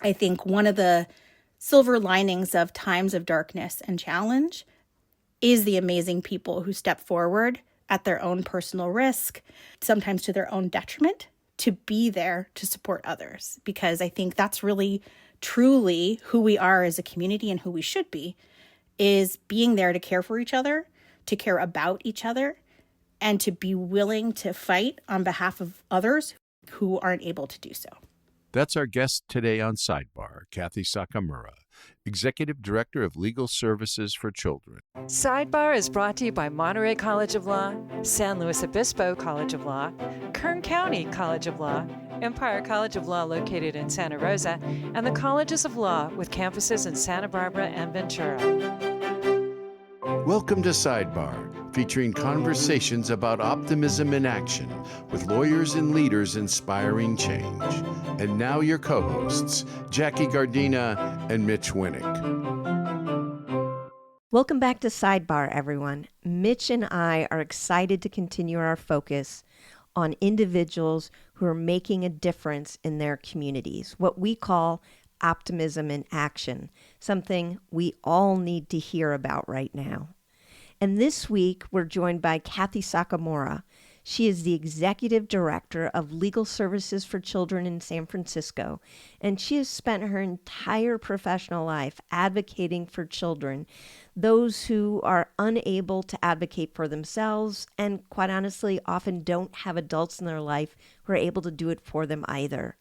I think one of the silver linings of times of darkness and challenge is the amazing people who step forward at their own personal risk, sometimes to their own detriment, to be there to support others. Because I think that's really, truly who we are as a community and who we should be, is being there to care for each other, to care about each other, and to be willing to fight on behalf of others who aren't able to do so. That's our guest today on Sidebar, Kathy Sakamura, Executive Director of Legal Services for Children. Sidebar is brought to you by Monterey College of Law, San Luis Obispo College of Law, Kern County College of Law, Empire College of Law located in Santa Rosa, and the Colleges of Law with campuses in Santa Barbara and Ventura. Welcome to Sidebar, featuring conversations about optimism in action with lawyers and leaders inspiring change. And now your co-hosts, Jackie Gardina and Mitch Winnick. Welcome back to Sidebar, everyone. Mitch and I are excited to continue our focus on individuals who are making a difference in their communities, what we call optimism in action, something we all need to hear about right now. And this week, we're joined by Kathy Sakamura. She is the Executive Director of Legal Services for Children in San Francisco, and she has spent her entire professional life advocating for children, those who are unable to advocate for themselves and, quite honestly, often don't have adults in their life who are able to do it for them either.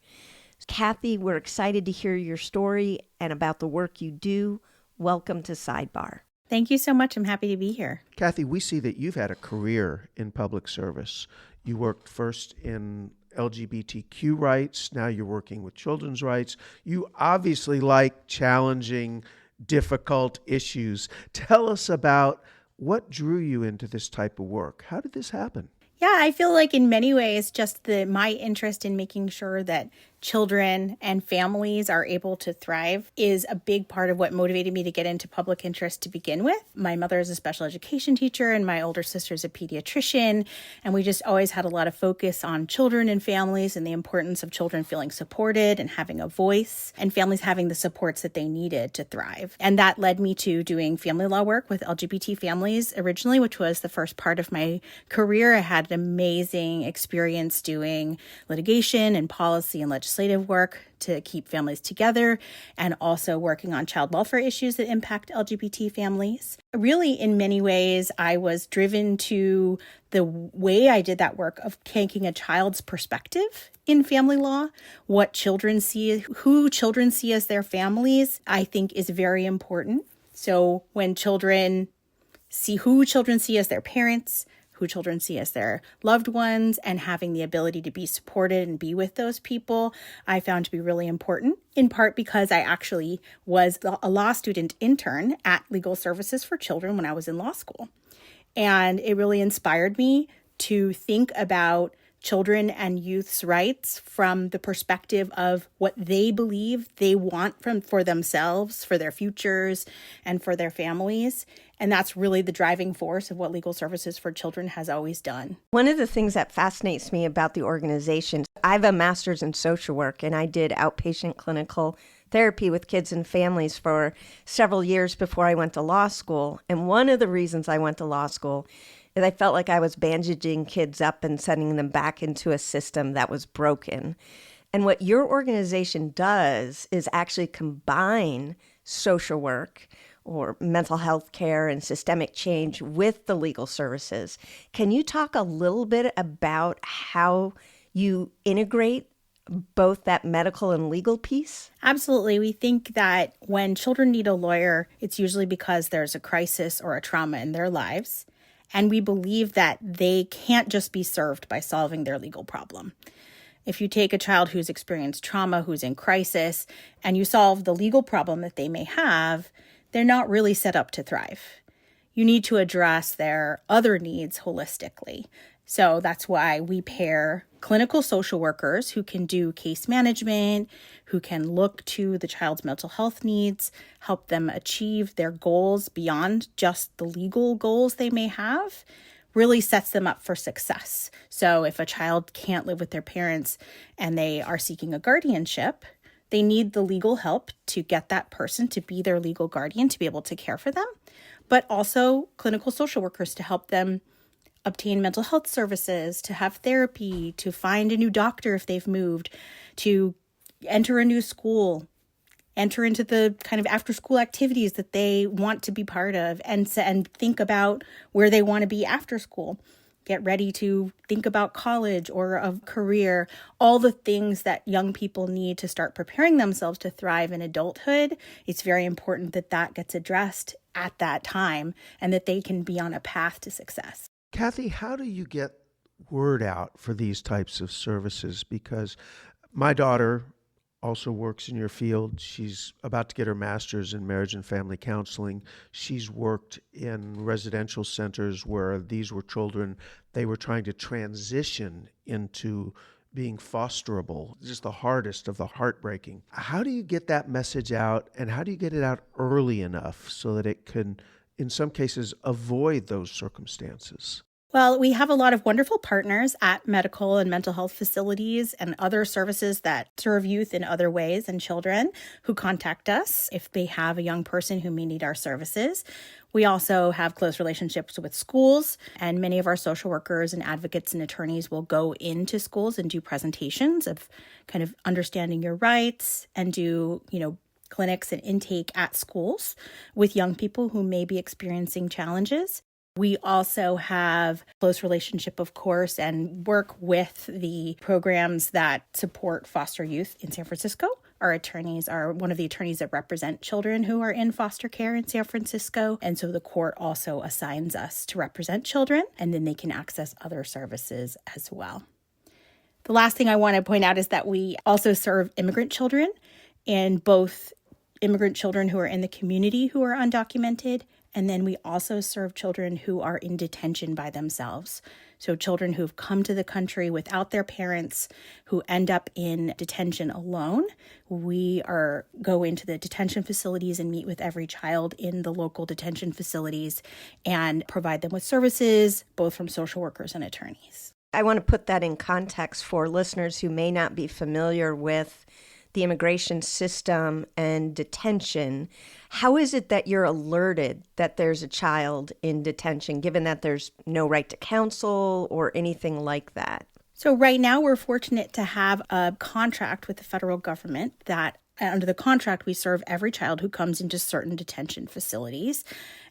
Kathy, we're excited to hear your story and about the work you do. Welcome to Sidebar. Thank you so much. I'm happy to be here. Kathy, we see that you've had a career in public service. You worked first in LGBTQ rights. Now you're working with children's rights. You obviously like challenging, difficult issues. Tell us about what drew you into this type of work. How did this happen? Yeah, I feel like in many ways, just my interest in making sure that children and families are able to thrive is a big part of what motivated me to get into public interest to begin with. My mother is a special education teacher and my older sister is a pediatrician. And we just always had a lot of focus on children and families and the importance of children feeling supported and having a voice and families having the supports that they needed to thrive. And that led me to doing family law work with LGBT families originally, which was the first part of my career. I had an amazing experience doing litigation and policy and legislative work to keep families together and also working on child welfare issues that impact LGBT families. Really, in many ways, I was driven to the way I did that work of taking a child's perspective in family law, what children see, who children see as their families, I think is very important. So when children see who children see as their parents, who children see as their loved ones, and having the ability to be supported and be with those people, I found to be really important, in part because I actually was a law student intern at Legal Services for Children when I was in law school. And it really inspired me to think about children and youth's rights from the perspective of what they believe they want for themselves, for their futures, and for their families. And that's really the driving force of what Legal Services for Children has always done. One of the things that fascinates me about the organization, I have a master's in social work, and I did outpatient clinical therapy with kids and families for several years before I went to law school. And one of the reasons I went to law school is I felt like I was bandaging kids up and sending them back into a system that was broken. And what your organization does is actually combine social work or mental health care and systemic change with the legal services. Can you talk a little bit about how you integrate both that medical and legal piece? Absolutely. We think that when children need a lawyer, it's usually because there's a crisis or a trauma in their lives. And we believe that they can't just be served by solving their legal problem. If you take a child who's experienced trauma, who's in crisis, and you solve the legal problem that they may have, they're not really set up to thrive. You need to address their other needs holistically. So that's why we pair clinical social workers who can do case management, who can look to the child's mental health needs, help them achieve their goals beyond just the legal goals they may have, really sets them up for success. So if a child can't live with their parents and they are seeking a guardianship, They need the legal help to get that person to be their legal guardian, to be able to care for them, but also clinical social workers to help them obtain mental health services, to have therapy, to find a new doctor if they've moved, to enter a new school, enter into the kind of after school activities that they want to be part of, and think about where they want to be after school. Get ready to think about college or a career, all the things that young people need to start preparing themselves to thrive in adulthood. It's very important that that gets addressed at that time and that they can be on a path to success. Kathy, how do you get word out for these types of services? Because my daughter also works in your field. She's about to get her master's in marriage and family counseling. She's worked in residential centers where these were children. They were trying to transition into being fosterable, just the hardest of the heartbreaking. How do you get that message out, and how do you get it out early enough so that it can, in some cases, avoid those circumstances? Well, we have a lot of wonderful partners at medical and mental health facilities and other services that serve youth in other ways and children who contact us if they have a young person who may need our services. We also have close relationships with schools, and many of our social workers and advocates and attorneys will go into schools and do presentations of kind of understanding your rights and do, clinics and intake at schools with young people who may be experiencing challenges. We also have close relationship, of course, and work with the programs that support foster youth in San Francisco. Our attorneys are one of the attorneys that represent children who are in foster care in San Francisco. And so the court also assigns us to represent children, and then they can access other services as well. The last thing I want to point out is that we also serve immigrant children, and both immigrant children who are in the community who are undocumented, and then we also serve children who are in detention by themselves. So children who've come to the country without their parents, who end up in detention alone. We go into the detention facilities and meet with every child in the local detention facilities and provide them with services, both from social workers and attorneys. I want to put that in context for listeners who may not be familiar with the immigration system and detention. How is it that you're alerted that there's a child in detention, given that there's no right to counsel or anything like that? So right now we're fortunate to have a contract with the federal government that under the contract, we serve every child who comes into certain detention facilities.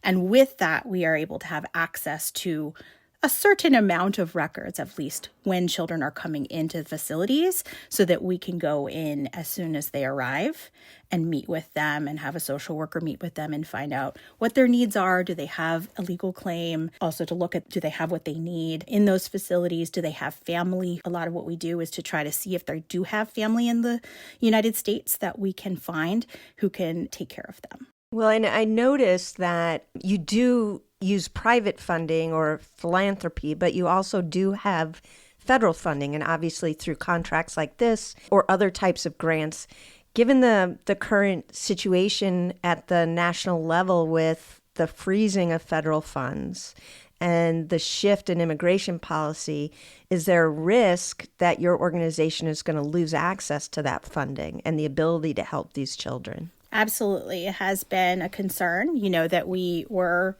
And with that, we are able to have access to a certain amount of records, at least when children are coming into facilities, so that we can go in as soon as they arrive and meet with them and have a social worker meet with them and find out what their needs are. Do they have a legal claim? Also to look at, do they have what they need in those facilities? Do they have family? A lot of what we do is to try to see if they do have family in the United States that we can find who can take care of them. Well, and I noticed that you do use private funding or philanthropy, but you also do have federal funding, and obviously through contracts like this or other types of grants. Given the current situation at the national level with the freezing of federal funds and the shift in immigration policy, is there a risk that your organization is going to lose access to that funding and the ability to help these children? Absolutely. It has been a concern, that we were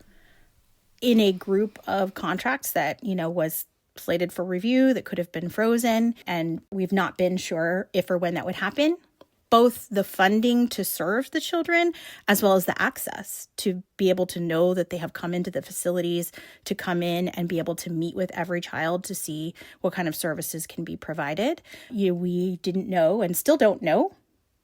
in a group of contracts that, was slated for review that could have been frozen. And we've not been sure if or when that would happen. Both the funding to serve the children as well as the access to be able to know that they have come into the facilities, to come in and be able to meet with every child to see what kind of services can be provided. We didn't know and still don't know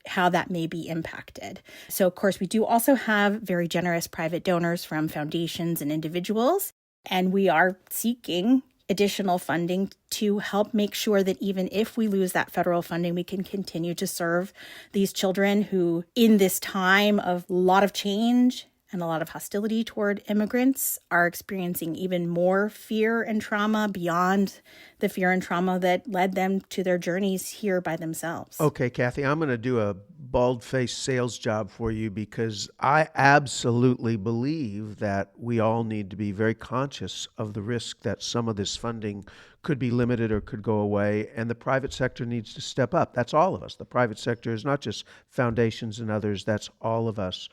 how that may be impacted. So, of course, we do also have very generous private donors from foundations and individuals, and we are seeking additional funding to help make sure that even if we lose that federal funding, we can continue to serve these children who, in this time of a lot of change and a lot of hostility toward immigrants, are experiencing even more fear and trauma beyond the fear and trauma that led them to their journeys here by themselves. Okay, Kathy, I'm going to do a bald-faced sales job for you because I absolutely believe that we all need to be very conscious of the risk that some of this funding could be limited or could go away, and the private sector needs to step up. That's all of us. The private sector is not just foundations and others, that's all of us.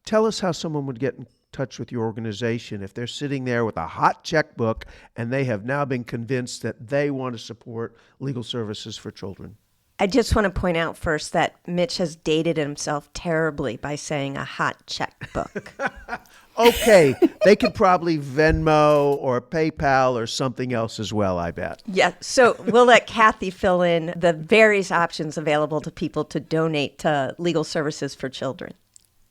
Tell us how someone would get in touch with your organization if they're sitting there with a hot checkbook and they have now been convinced that they want to support legal services for children. I just want to point out first that Mitch has dated himself terribly by saying a hot checkbook. Okay, they could probably Venmo or PayPal or something else as well, I bet. Yeah, so we'll let Kathy fill in the various options available to people to donate to legal services for children.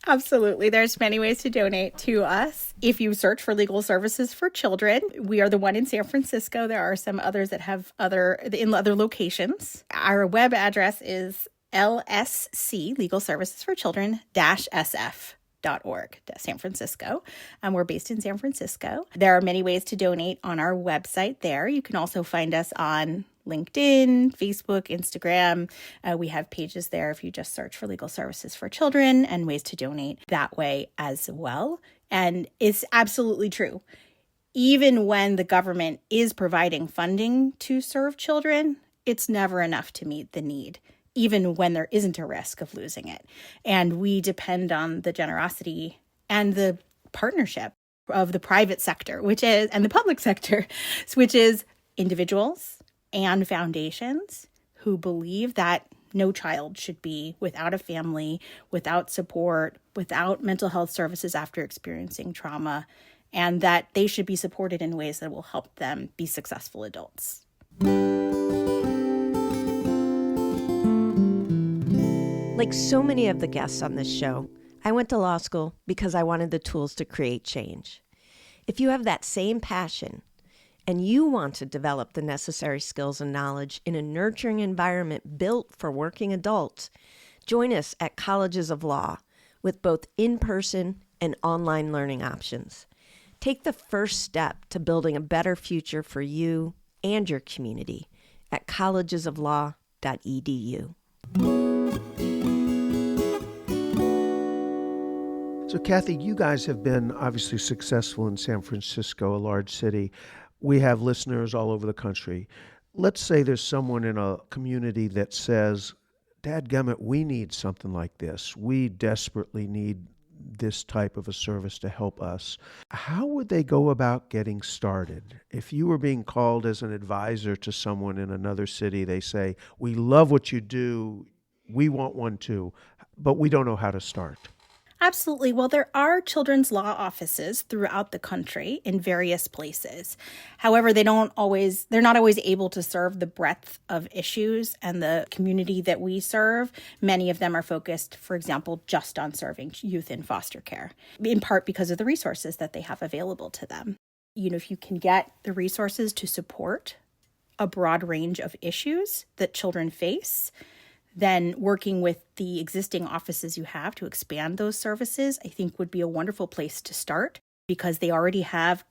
Absolutely. There's many ways to donate to us. If you search for Legal Services for Children, we are the one in San Francisco. There are some others that have in other locations. Our web address is LSC, Legal Services for Children -SF.org, San Francisco. We're based in San Francisco. There are many ways to donate on our website there. You can also find us on LinkedIn, Facebook, Instagram. We have pages there if you just search for Legal Services for Children and ways to donate that way as well. And it's absolutely true. Even when the government is providing funding to serve children, it's never enough to meet the need, even when there isn't a risk of losing it. And we depend on the generosity and the partnership of the private sector, and the public sector, which is individuals and foundations who believe that no child should be without a family, without support, without mental health services after experiencing trauma, and that they should be supported in ways that will help them be successful adults. Like so many of the guests on this show, I went to law school because I wanted the tools to create change. If you have that same passion, and you want to develop the necessary skills and knowledge in a nurturing environment built for working adults, join us at Colleges of Law with both in-person and online learning options. Take the first step to building a better future for you and your community at collegesoflaw.edu. So Kathy, you guys have been obviously successful in San Francisco, a large city. We have listeners all over the country. Let's say there's someone in a community that says, dadgummit, we need something like this. We desperately need this type of a service to help us. How would they go about getting started? If you were being called as an advisor to someone in another city, they say, we love what you do, we want one too, but we don't know how to start. Absolutely. Well, there are children's law offices throughout the country in various places. However, they're not always able to serve the breadth of issues and the community that we serve. Many of them are focused, for example, just on serving youth in foster care, in part because of the resources that they have available to them. If you can get the resources to support a broad range of issues that children face, then working with the existing offices you have to expand those services, I think would be a wonderful place to start, because they already have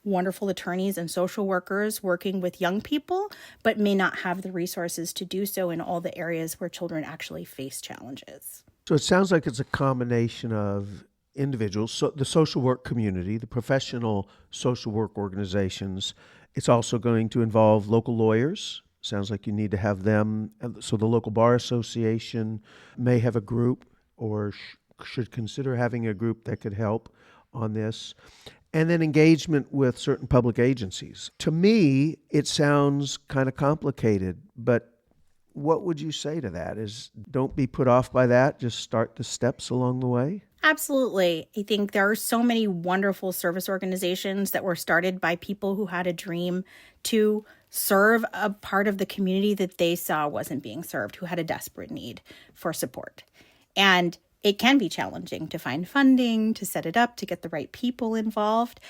wonderful attorneys and social workers working with young people, but may not have the resources to do so in all the areas where children actually face challenges. So it sounds like it's a combination of individuals, so the social work community, the professional social work organizations. It's also going to involve local lawyers. Sounds like you need to have them. So the local bar association may have a group or should consider having a group that could help on this. And then engagement with certain public agencies. To me, it sounds kind of complicated, but what would you say to that? Don't be put off by that. Just start the steps along the way. Absolutely. I think there are so many wonderful service organizations that were started by people who had a dream to serve a part of the community that they saw wasn't being served, who had a desperate need for support. And it can be challenging to find funding, to set it up, to get the right people involved.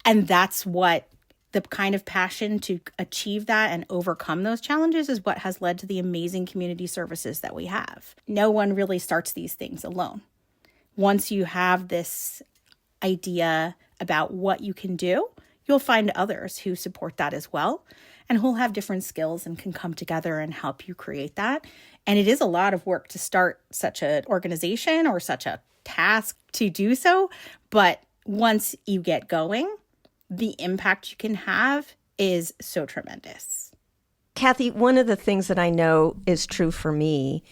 And that's what the kind of passion to achieve that and overcome those challenges is what has led to the amazing community services that we have. No one really starts these things alone. Once you have this idea about what you can do, you'll find others who support that as well. and who'll have different skills and can come together and help you create that. And it is a lot of work to start such an organization or such a task to do so. But once you get going, the impact you can have is so tremendous. Kathy, one of the things that I know is true for me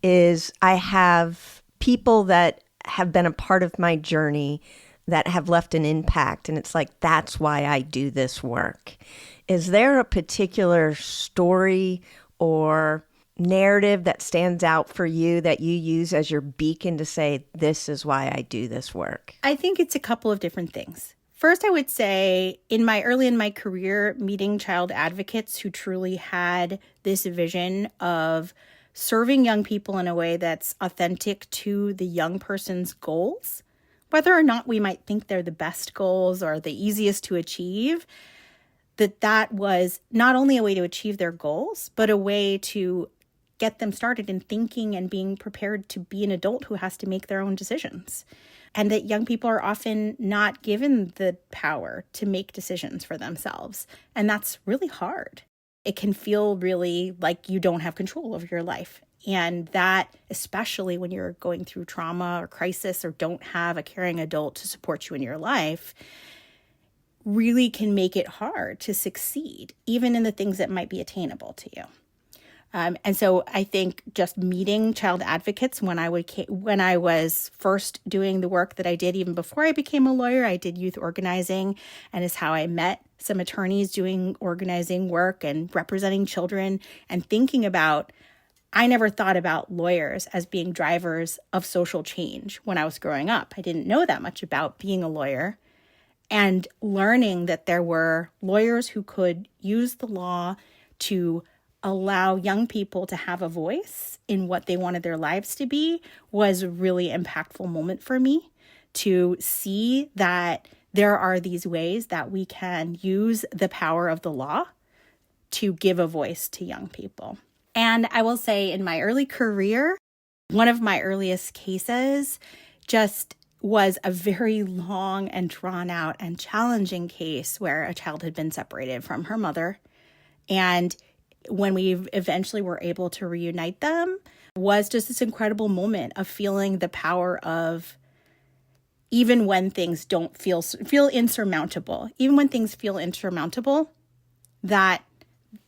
is I have people that have been a part of my journey that have left an impact. And it's like, that's why I do this work. Is there a particular story or narrative that stands out for you that you use as your beacon to say, this is why I do this work? I think it's a couple of different things. First, I would say early in my career, meeting child advocates who truly had this vision of serving young people in a way that's authentic to the young person's goals, whether or not we might think they're the best goals or the easiest to achieve, that was not only a way to achieve their goals, but a way to get them started in thinking and being prepared to be an adult who has to make their own decisions. And that young people are often not given the power to make decisions for themselves. And that's really hard. It can feel really like you don't have control over your life. And that, especially when you're going through trauma or crisis or don't have a caring adult to support you in your life, really can make it hard to succeed, even in the things that might be attainable to you. And so I think just meeting child advocates when I was first doing the work that I did, even before I became a lawyer, I did youth organizing, and is how I met some attorneys doing organizing work and representing children and thinking about, I never thought about lawyers as being drivers of social change when I was growing up. I didn't know that much about being a lawyer, and learning that there were lawyers who could use the law to allow young people to have a voice in what they wanted their lives to be was a really impactful moment for me, to see that there are these ways that we can use the power of the law to give a voice to young people. And I will say, in my early career, one of my earliest cases just was a very long and drawn out and challenging case where a child had been separated from her mother. And when we eventually were able to reunite them, was just this incredible moment of feeling the power of, even when things don't feel insurmountable, that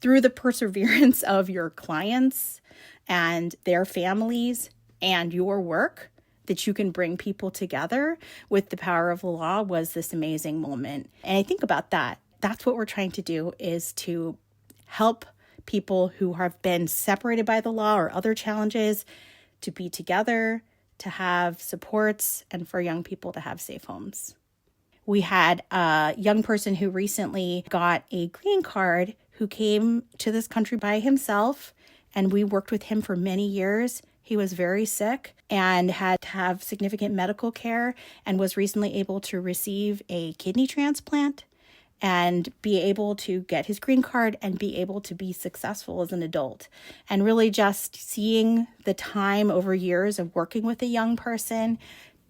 through the perseverance of your clients and their families and your work, that you can bring people together with the power of the law was this amazing moment. And I think about that. That's what we're trying to do, is to help people who have been separated by the law or other challenges to be together, to have supports, and for young people to have safe homes. We had a young person who recently got a green card who came to this country by himself, and we worked with him for many years. He was very sick and had to have significant medical care, and was recently able to receive a kidney transplant and be able to get his green card and be able to be successful as an adult. And really just seeing the time over years of working with a young person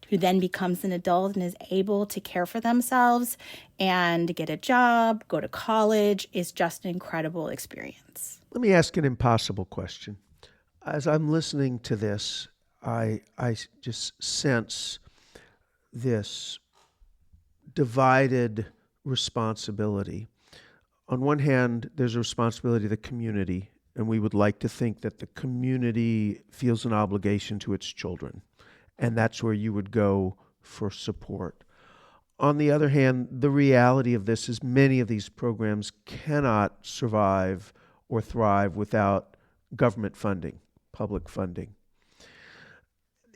who then becomes an adult and is able to care for themselves and get a job, go to college, is just an incredible experience. Let me ask an impossible question. As I'm listening to this, I just sense this divided responsibility. On one hand, there's a responsibility to the community, and we would like to think that the community feels an obligation to its children, and that's where you would go for support. On the other hand, the reality of this is many of these programs cannot survive or thrive without government funding, public funding.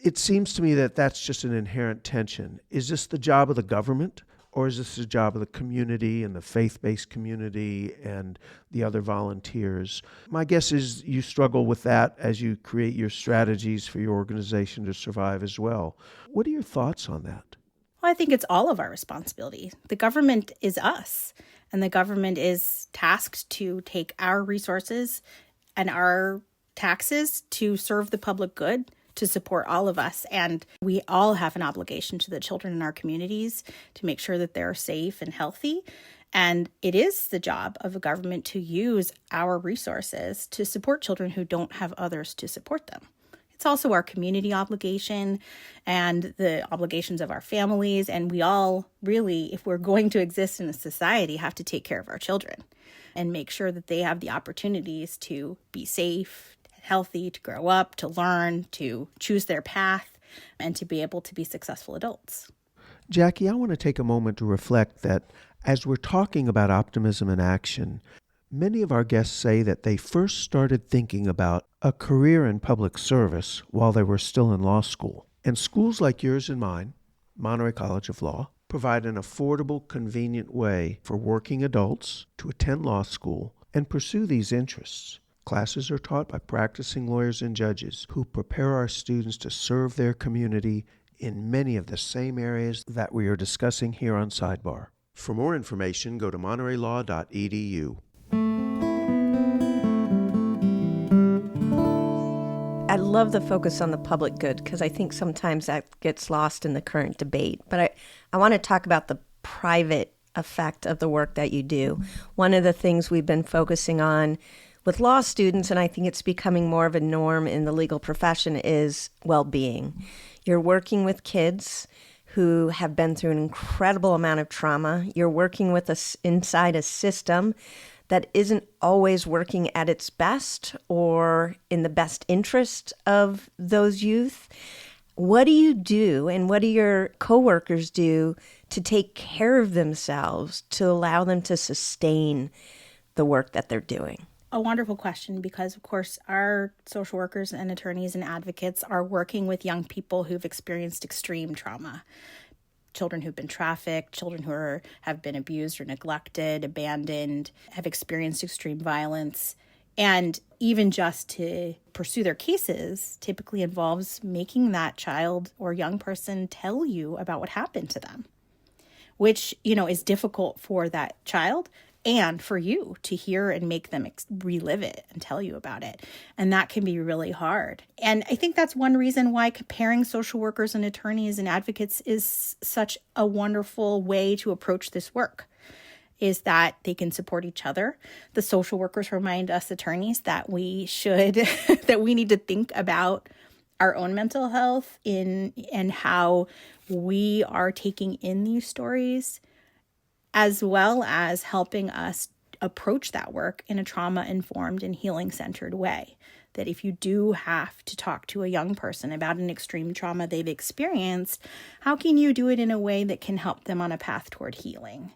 It seems to me that that's just an inherent tension. Is this the job of the government? Or is this the job of the community and the faith-based community and the other volunteers? My guess is you struggle with that as you create your strategies for your organization to survive as well. What are your thoughts on that? Well, I think it's all of our responsibility. The government is us, and the government is tasked to take our resources and our taxes to serve the public good, to support all of us. And we all have an obligation to the children in our communities to make sure that they're safe and healthy. And it is the job of a government to use our resources to support children who don't have others to support them. It's also our community obligation and the obligations of our families. And we all really, if we're going to exist in a society, have to take care of our children and make sure that they have the opportunities to be safe, healthy, to grow up, to learn, to choose their path, and to be able to be successful adults. Jackie, I want to take a moment to reflect that as we're talking about optimism in action, many of our guests say that they first started thinking about a career in public service while they were still in law school. And schools like yours and mine, Monterey College of Law, provide an affordable, convenient way for working adults to attend law school and pursue these interests. Classes are taught by practicing lawyers and judges who prepare our students to serve their community in many of the same areas that we are discussing here on Sidebar. For more information, go to montereylaw.edu. I love the focus on the public good because I think sometimes that gets lost in the current debate. But I want to talk about the private effect of the work that you do. One of the things we've been focusing on with law students, and I think it's becoming more of a norm in the legal profession, is well-being. You're working with kids who have been through an incredible amount of trauma. You're working with us inside a system that isn't always working at its best or in the best interest of those youth. What do you do and what do your coworkers do to take care of themselves to allow them to sustain the work that they're doing? A wonderful question, because of course our social workers and attorneys and advocates are working with young people who've experienced extreme trauma. Children who've been trafficked, children who have been abused or neglected, abandoned, have experienced extreme violence. And even just to pursue their cases typically involves making that child or young person tell you about what happened to them, which, is difficult for that child and for you to hear and make them relive it and tell you about it. And that can be really hard. And I think that's one reason why comparing social workers and attorneys and advocates is such a wonderful way to approach this work, is that they can support each other. The social workers remind us attorneys that we should, that we need to think about our own mental health and how we are taking in these stories, as well as helping us approach that work in a trauma-informed and healing-centered way. That if you do have to talk to a young person about an extreme trauma they've experienced, how can you do it in a way that can help them on a path toward healing?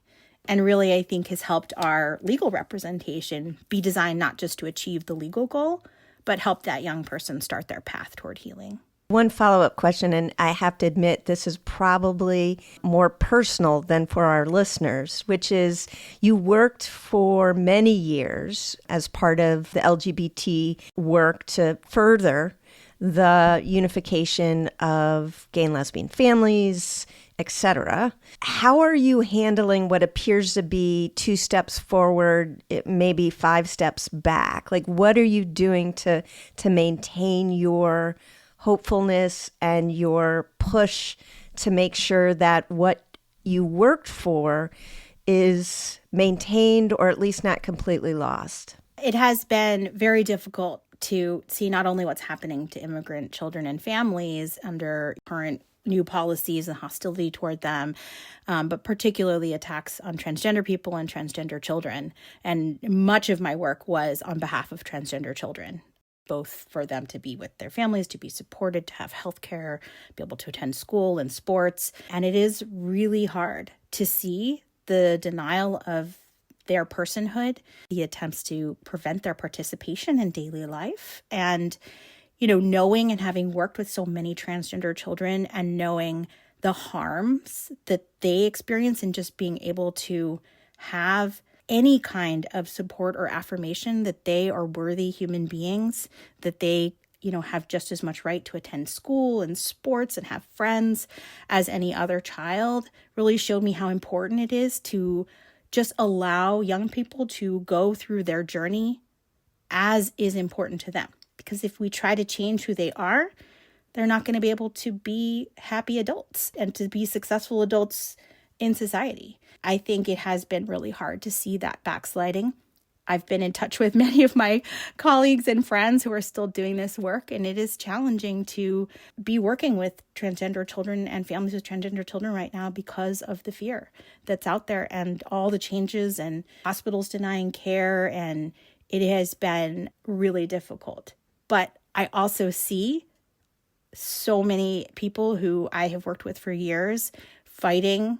And really, I think has helped our legal representation be designed not just to achieve the legal goal, but help that young person start their path toward healing. One follow-up question, and I have to admit this is probably more personal than for our listeners, which is you worked for many years as part of the LGBT work to further the unification of gay and lesbian families, etc. How are you handling what appears to be 2 steps forward, maybe 5 steps back? Like, what are you doing to maintain your hopefulness and your push to make sure that what you worked for is maintained or at least not completely lost? It has been very difficult to see not only what's happening to immigrant children and families under current new policies and hostility toward them, but particularly attacks on transgender people and transgender children. And much of my work was on behalf of transgender children, both for them to be with their families, to be supported, to have health care, be able to attend school and sports. And it is really hard to see the denial of their personhood, the attempts to prevent their participation in daily life. And, knowing and having worked with so many transgender children and knowing the harms that they experience and just being able to have any kind of support or affirmation that they are worthy human beings, that they, have just as much right to attend school and sports and have friends as any other child, really showed me how important it is to just allow young people to go through their journey as is important to them. Because if we try to change who they are, they're not going to be able to be happy adults and to be successful adults in society. I think it has been really hard to see that backsliding. I've been in touch with many of my colleagues and friends who are still doing this work, and it is challenging to be working with transgender children and families with transgender children right now because of the fear that's out there and all the changes and hospitals denying care, and it has been really difficult. But I also see so many people who I have worked with for years fighting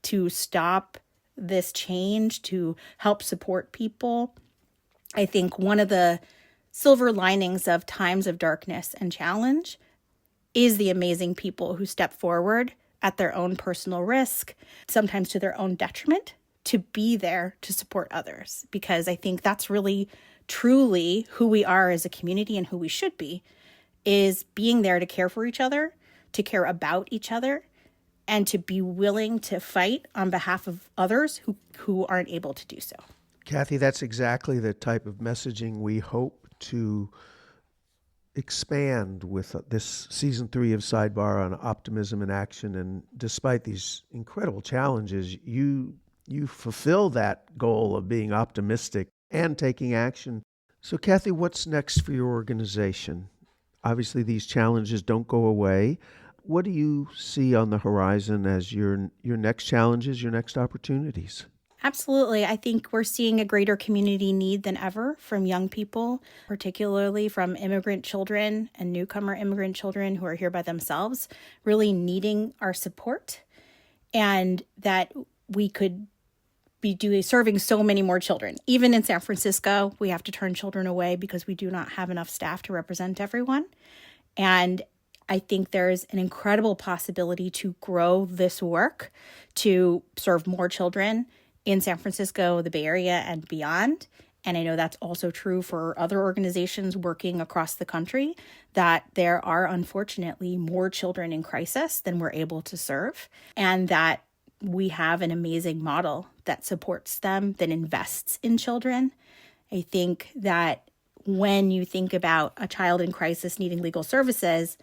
to stop this change, to help support people. I think one of the silver linings of times of darkness and challenge is the amazing people who step forward at their own personal risk, sometimes to their own detriment, to be there to support others. Because I think that's really, truly who we are as a community and who we should be, is being there to care for each other, to care about each other, and to be willing to fight on behalf of others who aren't able to do so. Kathy, that's exactly the type of messaging we hope to expand with this season 3 of Sidebar on optimism in action. And despite these incredible challenges, you fulfill that goal of being optimistic and taking action. So Kathy, what's next for your organization? Obviously, these challenges don't go away. What do you see on the horizon as your next challenges, your next opportunities? Absolutely. I think we're seeing a greater community need than ever from young people, particularly from immigrant children and newcomer immigrant children who are here by themselves, really needing our support, and that we could be serving so many more children. Even in San Francisco, we have to turn children away because we do not have enough staff to represent everyone. And I think there's an incredible possibility to grow this work to serve more children in San Francisco, the Bay Area, and beyond. And I know that's also true for other organizations working across the country, that there are unfortunately more children in crisis than we're able to serve, and that we have an amazing model that supports them, that invests in children. I think that when you think about a child in crisis needing legal services,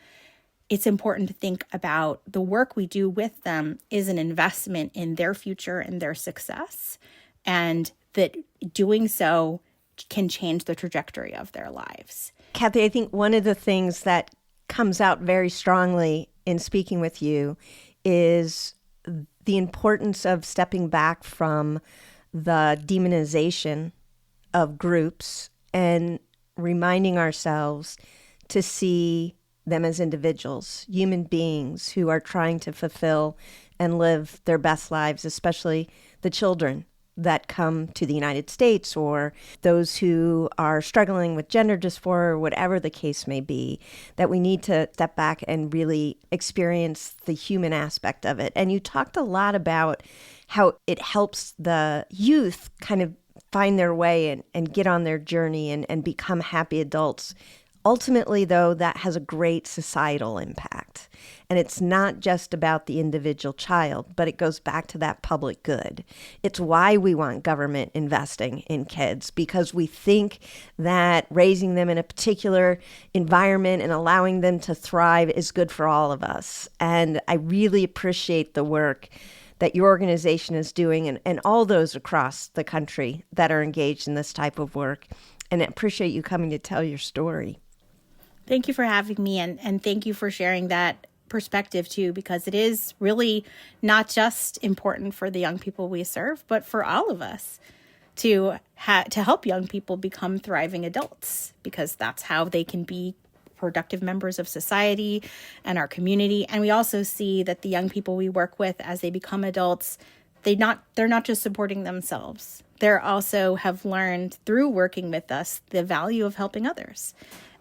it's important to think about the work we do with them is an investment in their future and their success, and that doing so can change the trajectory of their lives. Kathy, I think one of the things that comes out very strongly in speaking with you is the importance of stepping back from the demonization of groups and reminding ourselves to see them as individuals, human beings who are trying to fulfill and live their best lives, especially the children that come to the United States or those who are struggling with gender dysphoria or whatever the case may be, that we need to step back and really experience the human aspect of it. And you talked a lot about how it helps the youth kind of find their way and get on their journey and become happy adults. Ultimately, though, that has a great societal impact. And it's not just about the individual child, but it goes back to that public good. It's why we want government investing in kids, because we think that raising them in a particular environment and allowing them to thrive is good for all of us. And I really appreciate the work that your organization is doing and all those across the country that are engaged in this type of work. And I appreciate you coming to tell your story. Thank you for having me, and thank you for sharing that perspective too, because it is really not just important for the young people we serve, but for all of us to help young people become thriving adults, because that's how they can be productive members of society and our community. And we also see that the young people we work with as they become adults, they're not just supporting themselves. They also have learned through working with us the value of helping others.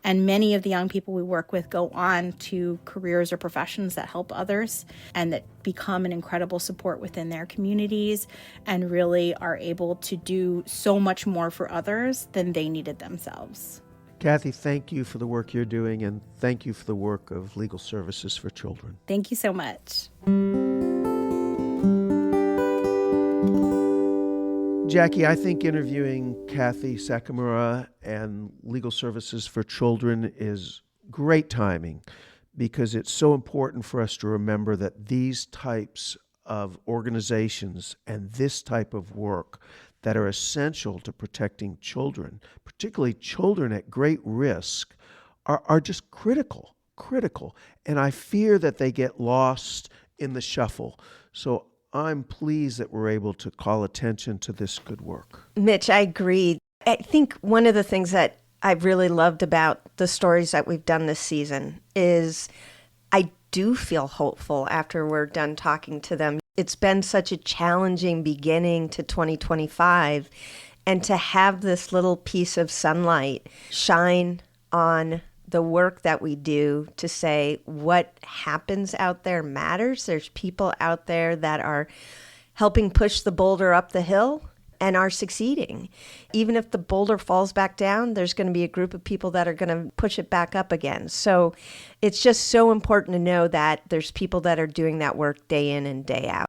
And many of the young people we work with go on to careers or professions that help others and that become an incredible support within their communities and really are able to do so much more for others than they needed themselves. Kathy, thank you for the work you're doing, and thank you for the work of Legal Services for Children. Thank you so much. Jackie, I think interviewing Kathy Sakamura and Legal Services for Children is great timing, because it's so important for us to remember that these types of organizations and this type of work that are essential to protecting children, particularly children at great risk, are just critical. And I fear that they get lost in the shuffle. So I'm pleased that we're able to call attention to this good work. Mitch, I agree. I think one of the things that I've really loved about the stories that we've done this season is I do feel hopeful after we're done talking to them. It's been such a challenging beginning to 2025, and to have this little piece of sunlight shine on the work that we do to say what happens out there matters. There's people out there that are helping push the boulder up the hill and are succeeding. Even if the boulder falls back down, there's going to be a group of people that are going to push it back up again. So it's just so important to know that there's people that are doing that work day in and day out.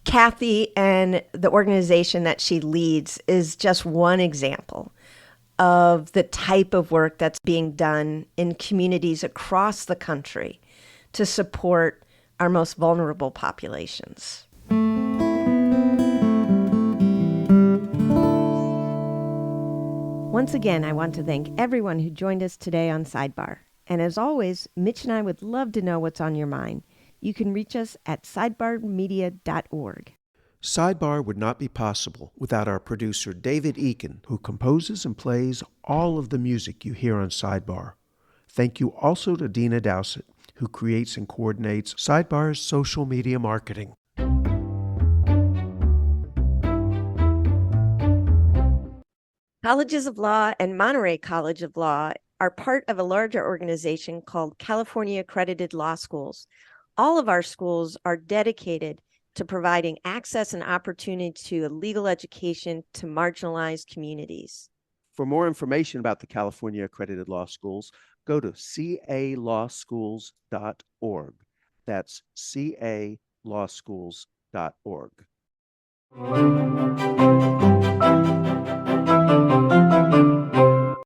Kathy and the organization that she leads is just one example of the type of work that's being done in communities across the country to support our most vulnerable populations. Once again, I want to thank everyone who joined us today on Sidebar. And as always, Mitch and I would love to know what's on your mind. You can reach us at sidebarmedia.org. Sidebar would not be possible without our producer, David Eakin, who composes and plays all of the music you hear on Sidebar. Thank you also to Dina Dowsett, who creates and coordinates Sidebar's social media marketing. Colleges of Law and Monterey College of Law are part of a larger organization called California Accredited Law Schools. All of our schools are dedicated to providing access and opportunity to a legal education to marginalized communities. For more information about the California Accredited Law Schools, go to calawschools.org. That's calawschools.org.